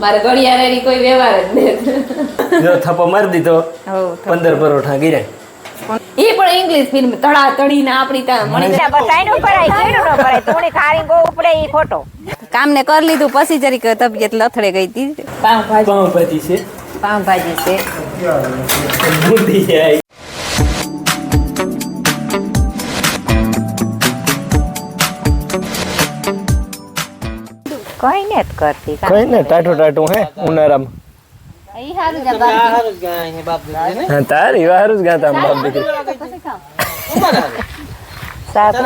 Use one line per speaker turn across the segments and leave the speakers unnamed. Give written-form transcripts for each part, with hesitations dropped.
મારે ઘડિયાળની કોઈ વ્યવહાર જ નથી.
જો થપ્પો મારી દીધો 15 પરોઠા ગીરે.
એ પણ ઇંગ્લિશ ફિલ્મ તળા તળીને આપણી ત્યાં મણી
બતાઈ ન પડાય કેડું ન પડાય થોડી ખારી ગો ઉપડે ઈ ખોટો
કામ ને કરી લીધું પછી જરીક તબિયત લથડે ગઈ હતી.
પાવભાજી છે.
પાવભાજી છે.
બુંદી છે.
કઈ ને જ કરતી
કઈ ને ટાટું હે ઉનાળામાં.
ઈ હારું જ
હા તારી હારું જ ગાતા આમ બાપ દીકરી.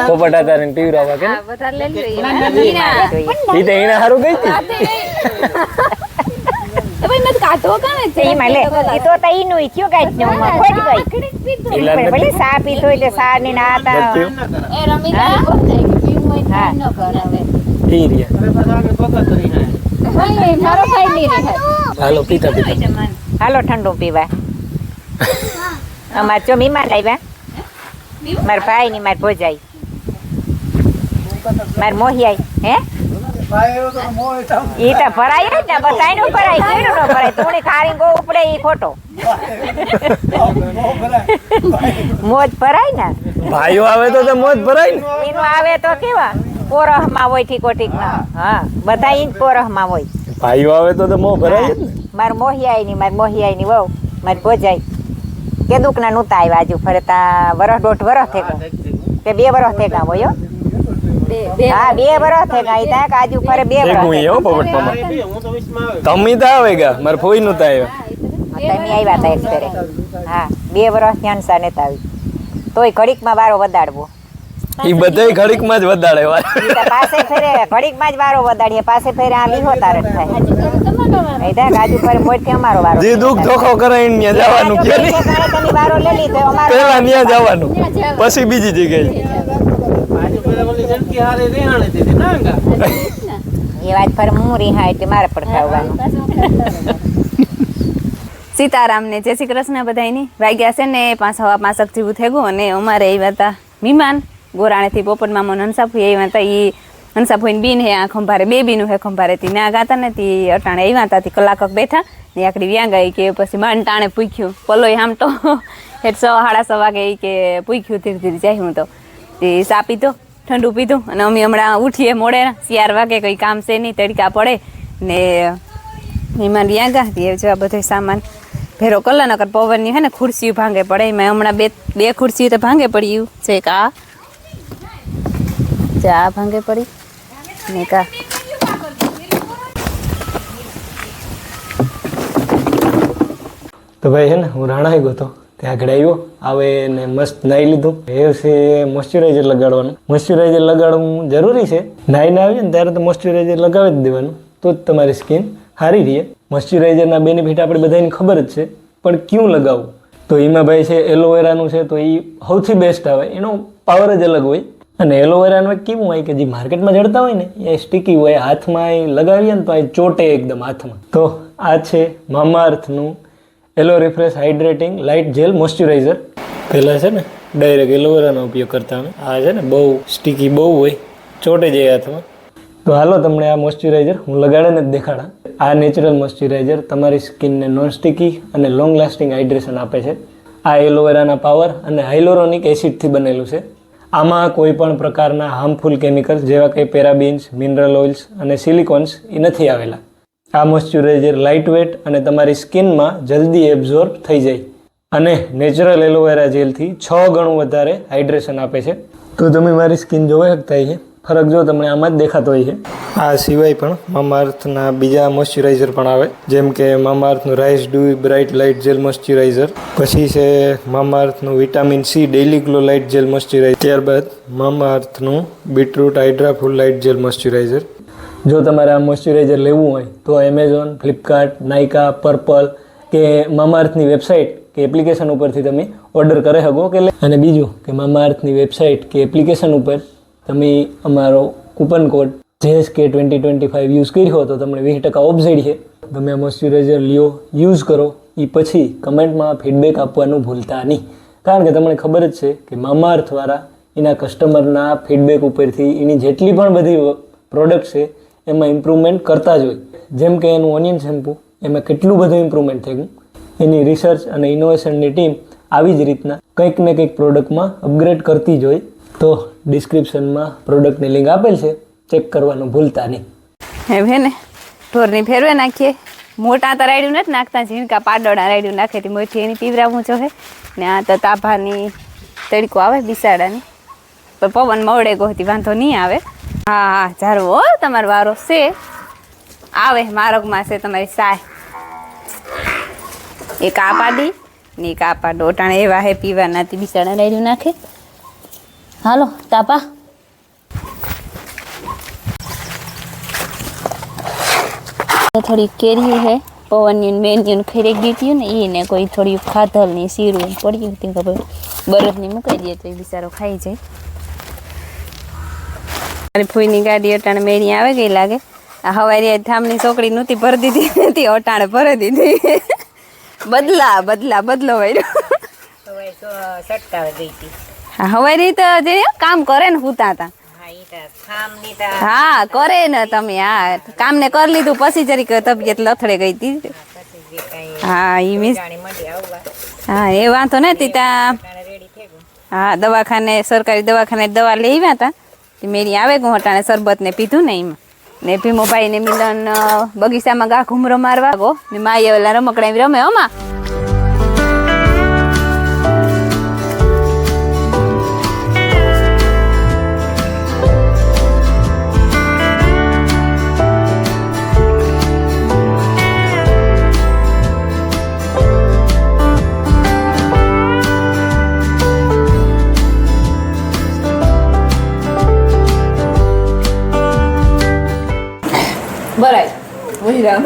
પોપટા તારીને પીવરાવા કે
બધા લઈ લે.
ઈ તો એને હારું ગઈ હતી.
તો ભાઈ મત કાઢો કાને છે
ઈ માલે ઈ તો તઈ નું ઈ કયો ગાઈડ નો ખોટ ગઈ ભલે સા પીતો એટલે સા ની ના તા
એ રમી ગયા પીવું હોય ન કરાવે
પી રહ્યા.
ભાઈ મારો ભાઈ ની રહે.
હાલો પીતા
હાલો ઠંડુ પીવા અમાર ચો મીમાન આવ્યા માર ભાઈ ની માર ભોજાઈ માર મોહિયાઈ હે ઈ તો ભરાય જ ને બતાઈ નું ભરાય કેડું ન ભરાય થોડી ખારી ગો ઉપડે ઈ ખોટો મોજ ભરાય ને
ભાઈઓ આવે તો મોજ ભરાય ને.
એનું આવે તો કેવા પોરહ માં હોય ઠીકોઠીક માં હા બધા ઈ પોરહ માં હોય.
ભાઈઓ આવે તો મોહ ભરાય જ ને.
માર મોહિયાઈ ની વહુ માર ભોજાઈ કેદુક ના નહોતા આવ્યા હજુ ફરતા વરસ 1.5 વરસ થેગા કે 2 વરસ થેગા હોય હા 2 વરસ થેગા ઈ તા કાજુ ફરે 2 વરસ
હું એવો પોપટ મામા તમે તો આવે ગયા માર ફોઈ નું તો આવ્યા
તમે આવ્યા તા એક ફેરે હા 2 વરસ ત્યાં સા નેતા આવી તોય ઘડીક માં વારો વદાડવો
ઈ બધાય ઘડીક માં જ વદાડે
ઈ તો પાસે ફેરે ઘડીક માં જ વારો વદાડીએ પાસે ફેરે આ લીહો તારત થાય ઈ તા કાજુ ફરે મોટ કે અમારો વારો
જે દુખ ધોખો કરાઈને ન્યા જવાનું કે નહીં
તની વારો લઈ લીધો અમારો
પહેલા ન્યા જવાનું પછી બીજી જગ્યાએ
એ વાત પર હું રીહા એટલે મારે પણ ખાવાનું.
સીતારામ ને જય શ્રી કૃષ્ણ બધાયની. વાગ્યા છે ને 5:15 જેવું થઈ ગયું અને અમારે આવ્યા હતા મહેમાન ગોરાણેથી પોપટ મામો હંસાફુઈ આવ્યા હતા. એ હંસાફુઈ બીન હે આ ખંભારે બે બીનું હે ખંભારેથી ના ગાતા ને તે અટાણે આવ્યા હતા. કલાક બેઠા ને આકડી વ્યાં ગઈ કે પછી માંડ ટાણે પૂછ્યું પલોય આમ તો 6:30 વાગે કે પૂછ્યું ધીરે ધીરે જાય હું તો એ સા પીધો ઠંડુ પીધું અને અમે હમણાં ઉઠીએ મોડે 4 વાગે કંઈ કામ છે નહીં તડકા પડે ને મહેમાન વ્યાં ગા તે જેવા બધો સામાન ભેરો કલર નકર પવનની હે ને ખુરશીઓ ભાંગે પડે એમાં હમણાં બે ખુરશીઓ તો ભાંગે પડ્યું છે કા ચા ભાંગે પડી ને કા
તો ભાઈ હે ને હું રાણા ગયો તો ત્યાં આગળ આવ્યો આવે ને મસ્ત નાઈ લીધું. એ છે મોઇશ્ચરાઇઝર લગાડવાનું. મોઇશ્ચરાઇઝર લગાડવું જરૂરી છે. નાઈને આવીએ ને ત્યારે તો મોઇશ્ચરાઇઝર લગાવી જ દેવાનું તો જ તમારી સ્કિન સારી રહે. મોઇશ્ચરાઇઝરના બેનિફિટ આપણે બધાને ખબર જ છે પણ ક્યું લગાવવું તો એમાં ભાઈ છે એલોવેરાનું છે તો એ સૌથી બેસ્ટ આવે. એનો પાવર જ અલગ હોય અને એલોવેરાનું કેવું હોય કે જે માર્કેટમાં જડતા હોય ને એ સ્ટીકી હોય હાથમાં એ લગાવીએ ને તો એ ચોટે એકદમ હાથમાં. તો આ છે મામાઅર્થનું એલો રિફ્રેશ હાઇડ્રેટિંગ લાઇટ જેલ મોઇશ્ચરાઇઝર. પહેલાં છે ને ડાયરેક્ટ એલોવેરાનો ઉપયોગ કરતા અમે. આ છે ને બહુ સ્ટીકી બહુ હોય ચોટે જાય હાથમાં. તો હાલો તમને આ મોઇશ્ચરાઇઝર હું લગાડીને જ દેખાડા. આ નેચરલ મોઇશ્ચરાઇઝર તમારી સ્કિનને નોન સ્ટીકી અને લોંગ લાસ્ટિંગ હાઇડ્રેશન આપે છે. આ એલોવેરાના પાવર અને હાઇલોરોનિક એસિડથી બનેલું છે. આમાં કોઈ પણ પ્રકારના હાર્મફુલ કેમિકલ્સ જેવા કે પેરાબીન્સ મિનરલ ઓઇલ્સ અને સિલિકોન્સ એ નથી આવેલા. આ મોઇશ્ચરાઇઝર લાઇટ વેટ અને તમારી સ્કિનમાં જલ્દી એબ્ઝોર્બ થઈ જાય અને નેચરલ એલોવેરા જેલથી 6 ગણું વધારે હાઇડ્રેશન આપે છે. તો તમે મારી સ્કિન જોઈ શકતા છે ફરક જો તમને આમાં જ દેખાતો હોય છે. આ સિવાય પણ મામાઅર્થના બીજા મોઇશ્ચરાઇઝર પણ આવે જેમ કે મામાઅર્થનું rice dew bright light gel moisturiser, પછી છે મામાઅર્થનું vitamin C daily glow light gel moisturiser, ત્યારબાદ મામાઅર્થનું beetroot hydra full light gel moisturiser. જો તમારે આ મોઇશ્ચરાઇઝર લેવું હોય તો એમેઝોન, ફ્લિપકાર્ટ, નાઇકા, પર્પલ કે મામાઅર્થની વેબસાઇટ કે એપ્લિકેશન ઉપરથી તમે ઓર્ડર કરી શકો કે અને બીજું કે મામાઅર્થની વેબસાઇટ કે એપ્લિકેશન ઉપર તમે અમારો કૂપન કોડ JSK2025 યુઝ કર્યો તો તમને 20% ઓફ છે. તમે આ મોઇશ્ચરાઇઝર લ્યો, યુઝ કરો, એ પછી કમેન્ટમાં ફીડબેક આપવાનું ભૂલતા નહીં. કારણ કે તમને ખબર જ છે કે મામાઅર્થવાળા એના કસ્ટમરના ફીડબેક ઉપરથી એની જેટલી પણ બધી પ્રોડક્ટ છે એમાં ઇમ્પ્રુવમેન્ટ કરતા જ હોય. જેમ કે એનું ઓનિયન શેમ્પૂ, એમાં કેટલું બધું ઇમ્પ્રુવમેન્ટ થઈ ગયું. એની રિસર્ચ અને ઇનોવેશનની ટીમ આવી જ રીતના કંઈક ને કંઈક પ્રોડક્ટમાં અપગ્રેડ કરતી જ હોય. તો ડિસ્ક્રિપ્શનમાં પ્રોડક્ટની લિંક આપેલ છે, ચેક કરવાનું ભૂલતા નહીં.
એમ હે ને ઢોરની ફેરવે નાખીએ. મોટા તો રાયડું નથી નાખતા, ઝીણકા પાડોળા રાયડું નાખે મોટી એની પીવરાવું જો હે ને. આ તો તાભાની તડકો આવે બિસાડાની, પણ પવન મવડે ગોતી વાંધો નહીં આવે. હા હા ઝારું હો તમારો વારો છે, આવે મારગમાં છે તમારી સાય. એક આ પાડી ને એક આ પાડો ઓટાણે એવા હે પીવાના બિસાડા રાયડું નાખે. હાલો તાપા થોડી કેરી હે પવનની મેન્યુન ખરી ગઈ હતી ને એને કોઈ થોડી ખાધલની શીરું પડી હતી ખબર બરફની મૂકી દઈએ તો એ બિચારો ખાઈ જાય. મારી ફૂઈની ગાડી અટાણે મેરી આવે ગઈ લાગે. આ હવારી થામની છોકરી નહોતી ભરી દીધી નથી, અટાણે ભરી દીધી. બદલો વાળ્યો. હા હવારી તો જે કામ કરે ને હુતા હતા. હા કરે ને તમે, હા કામ ને કરી લીધું પછી જરીક તબિયત લથડે ગઈ હતી. હા એ મિસ હા એ વાંધો નથી ત્યાં. હા દવાખાને સરકારી દવાખાને દવા લઈ આવ્યા હતા. મેરી આવે ગયું હટાણે શરબત ને પીધું ને એમાં ને ભીમોભાઈ ને મિલન બગીચામાં ગા ઘૂમરો મારવા ગો ને માએ ઓલા રમકડા રમે હમા. બરાય મુજરામ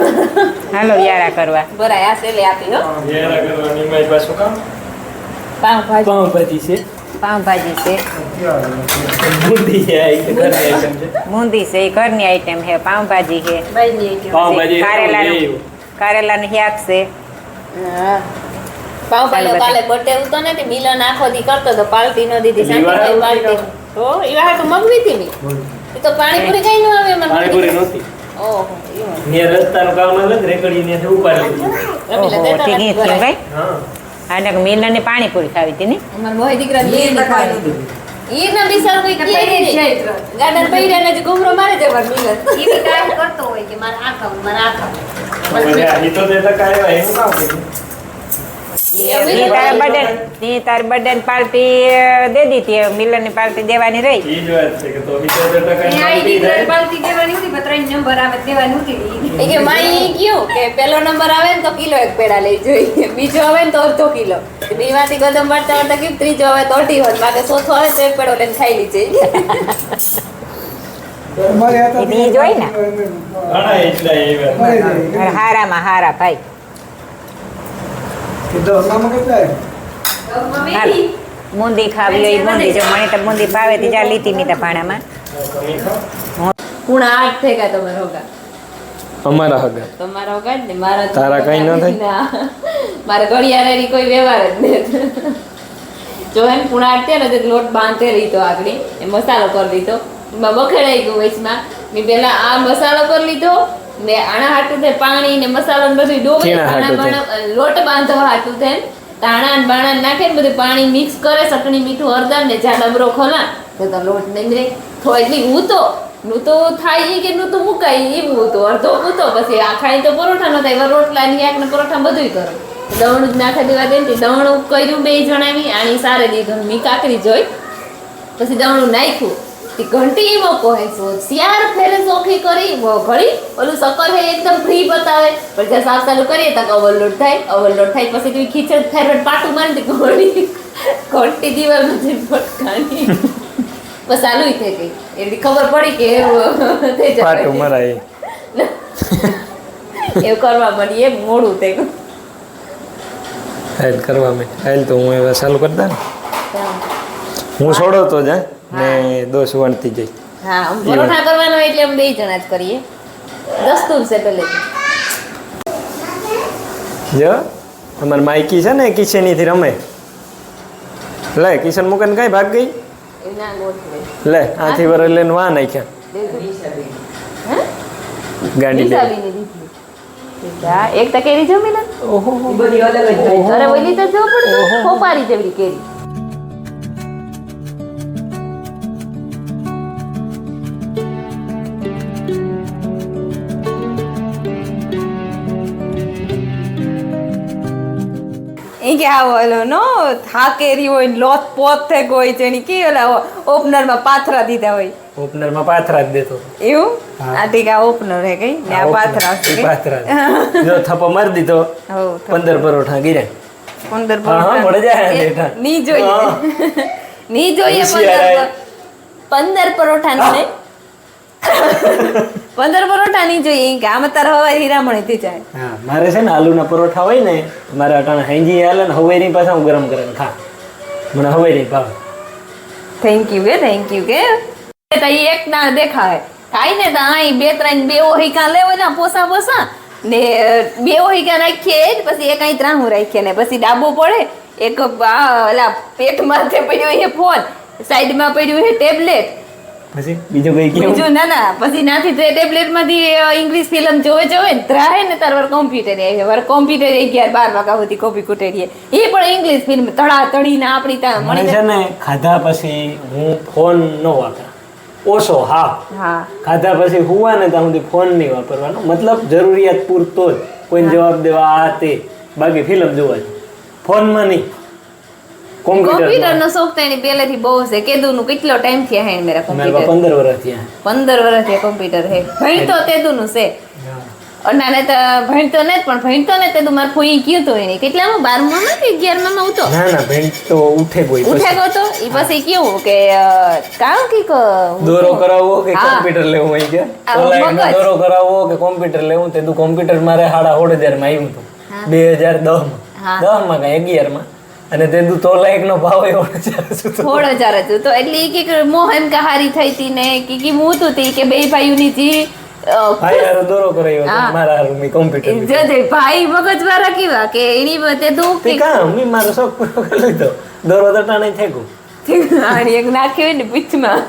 હાલો યારા કરવા.
બરાય આ સેલે આપી હો.
યારા કરવાની મારી પાસે કામ
પાવભાજી
છે.
પાવભાજી છે,
બુંદી છે, ઘરની આઈટમ છે.
બુંદી છે, ઘરની આઈટમ છે, પાવભાજી છે,
પાવભાજી
કારેલાનું શાક છે.
પાવભાજી કાલે બર્થડે ઉતો ને તે મિલન આખો દી કરતો તો પાર્ટી નો દીધી શાંતિભાઈ પાર્ટી તો ઈ વાર તો મગવી હતી મી. ઈ તો પાણીપુરી કઈ ન આવે મને.
પાણીપુરી નહોતી.
ઓહો
ને રસ્તાનું કામ અલગ રેકડી ને ઉપાડી લીધી.
ઓહો ઠીક છે ભાઈ.
હા
આને મિલનની પાણીપુરી ખાવી હતી ને.
અમાર મોહી દીકરા લે ની ખાવી. ઈ ના બિસાર કોઈ કે છે ગાર્ડન પૈડા ને ઘુમરો મારે છે પર મિલન. ઈ કામ કરતો હોય કે મારે આ ખાવું મારે આ ખાવું.
પછી આ તો દેતા કાય એવું કામ કર્યું.
તાર બર્થડે પાર્ટી દે દીધી, મિલનની પાર્ટી દેવાની રહી.
ઈ જ વાત છે કે તો 20%
પાર્ટી દેવાની હતી, 3 નંબર આવે દેવાની હતી. એ કે માઈ કયો કે પહેલો નંબર આવે ને તો કિલો એક પેડા લઈ જોઈએ, બીજો આવે ને તો અડધો કિલો, બેમાંથી ગદમ વાળતા વાળતા કે ત્રીજો આવે તો અઢી હોય, બાકી ચોથો આવે તો એક પેડો લઈને ખાઈ લીજે.
એ જોઈ ને
ઘણા એટલા એ વાત.
હારામાં હારા ભાઈ. બુંદી ખાવી હોય બુંદી, જો મને તો બુંદી ભાવે તી જા લીધી મીઠા પાણામાં.
પૂણા 8 થઈ ગયા તમારા હોગા.
અમારા હગા
તમારા હોગા ને મારા
તારા કઈ ન થાય.
મારા ઘડિયાળની કોઈ વ્યવહાર જ નહીં. જો એમ પૂણા 8 થયા ને લોટ બાંધે લીધો આગળ, એ મસાલો કરી લીધો, એમાં બખેડાઈ ગયું વચમાં. મેં પેલા આ મસાલો કરી લીધો, મેં આણા હાટું થાય પાણી ને મસાલો ને બધું ડોબી લોટ બાંધવા હાટું થાય તાણા ને બાણા નાખે ને બધું પાણી મિક્સ કરે, ચટણી મીઠું હળદર ને જા ડબરો ખોલા તો લોટ નીમરે થોડી ઊતો નું તો થાય કે નું તો મુકાય એવું હતું, અડધો ઊતો પછી આખાઈ તો પરોઠા ન થાય, રોટલા ની આંખ ને પરોઠા બધું કરો. દવણું જ નાખી દેવા દે ને દવણું કર્યું બે જણાવી આની સારે દીધું મી કાકરી જોઈ પછી દવણું નાખ્યું ઘંટી એવો કહે છો શિયાર ફેરે ચોખી કરી ઘડી ઓલું શક્કર હે એકદમ ફ્રી બતાવે પણ જ્યાં સાફ ચાલુ કરીએ તો ઓવરલોડ થાય પછી તું ખીચડ ફેરવટ પાટું મારી ઘડી ઘંટી દિવાલમાં ફટકાની બસ ચાલુ થઈ ગઈ એવી ખબર પડી કે થઈ
પાટું મરાય
એવું કરવા મળીએ મોડું થઈ ગયું.
હાલ કરવા મે હાલ તો હું એવા ચાલુ કરતા ને હું છોડો તો જા ને દોષ વણતી જઈ.
હા પરોઠા કરવાનો એટલે અમે બે જણા જ કરીએ. દસ્તુર છે પહેલેથી.
જો અમાર માઈકી છે ને કિચન થી રમે લે કિચન મુકન કઈ ભાગ ગઈ
એના ગોઠવે
લે આથી વર લઈને વા નાખ્યા.
હે
ગાંડી લે.
હિસાબીની દીકરી. હા, એક તો કેરી જમી લે.
ઓહો
ઈ બધી અલગ જ હોય. તારે ઓલી તો જો પડશે ખોપારી જેવડી કેરી. ઈ કે આવો ઓલો નો થાકેરી હોય ને લોથ પોત થઈ ગઈ છે એની કે ઓલા ઓપનરમાં પાથરા દીધા હોય
ઓપનરમાં પાથરા જ દેતો.
એવું
હા.
આ ટીકા ઓપનર હે કઈ ને આ પાથરા છે કઈ?
પાથરા જો થપ્પો મારી દીધો,
હો
15 પરોઠા ગીર્યા.
15
હા, હા, મળે જાય ને બેટા.
ની જોઈએ
હા.
ની જોઈએ
હોશિયાર
15 પરોઠા ને 15 પરોઠા ની જોઈએ ઈ કે આમાં તાર હવા હીરામણી થઈ જાય.
હા, મારે છે ને આલુના પરોઠા હોય ને મારે અટાણે હાંજી હાલે ને હવેરી પાછા હું ગરમ કરીને ખા. મને હવેરી ભાવે.
થેન્ક યુ કે તો ઈ એક ના દેખાય ખાઈ ને તો આઈ બે ત્રણ બે ઓહિકા લેવો ને પોસા પોસા ને બે ઓહિકા રાખીએ જ પછી એક અહીં ત્રાહું રાખીએ ને પછી ડાબો પડે એક ઓલા પેટ માથે પડ્યો એ ફોન સાઈડમાં પડ્યું એ ટેબ્લેટ
પછી બીજું કઈ કેવું?
બીજું ના પછી નાથી તે ટેબ્લેટ માંથી ઇંગ્લિશ ફિલ્મ જોવે ને ત્રાહે ને તાર વર કોમ્પ્યુટર વર કોમ્પ્યુટર 11-12 વાગ્યા સુધી કોપી કુટેડીએ એ પણ ઇંગ્લિશ ફિલ્મ તડા તડી ને આપણી ત્યાં
મને
મળી
છે ને ખાધા પછી હું ફોન ન વાપરા, ઓછો. હા,
હા
ખાધા પછી હુવા ને ત્યાં સુધી ફોન નહીં વાપરવાનો, મતલબ જરૂરિયાત પૂરતો જ. કોઈને જવાબ દેવા આ તે, બાકી ફિલ્મ જોવાની, ફોનમાં નહીં.
કોમ્પ્યુટર નો શોખ તો એની પહેલેથી બહુ છે કેદુનું કેટલો ટાઈમ થયા હે મેરા કોમ્પ્યુટર
15 વર્ષ થયા.
15 વર્ષથી કોમ્પ્યુટર હે ભણતો તેદુનું છે અનાને તો ભણતો ને પણ ભણતો ને તેદુ માર ફોઈ કયું તો એની કેટલામાં 12માં માં કે 11માં માં ઉતો
ના ના ભેંટ તો ઉઠે કોઈ
ઉઠે ગયો તો ઈ પછી કેવું કે કામ કી
દોરો કરાવવો કે
હા.
કોમ્પ્યુટર લેવું હોય કે
આ
ઓલા
મગજ.
દોરો કરાવવો કે કોમ્પ્યુટર લેવું તે તું કોમ્પ્યુટર મારે 16,500 માં આવ્યું હતું 2010
હા.
માં 10 માં કઈ 11 માં અને તે તું તોલા એક નો ભાવ એવો
થોડો જાર હતું તો એટલે ઈ કે મોહન કહારી થઈ હતી ને કે હું તું તી કે બે ભાઈઓની જી
ભાઈ હારો દોરો કરાવ્યો હતો
હા.
મારા હારું મેં કોમ્પ્યુટર
જજે ભાઈ મગજ વાળા કેવા કે એની તે દુઃખ
તે કામ મેં મારો શોખ પૂરો કરી લીધો, દોરો દટાણે થેગું.
આની એક નાખ્યો હોય ને પીઠમાં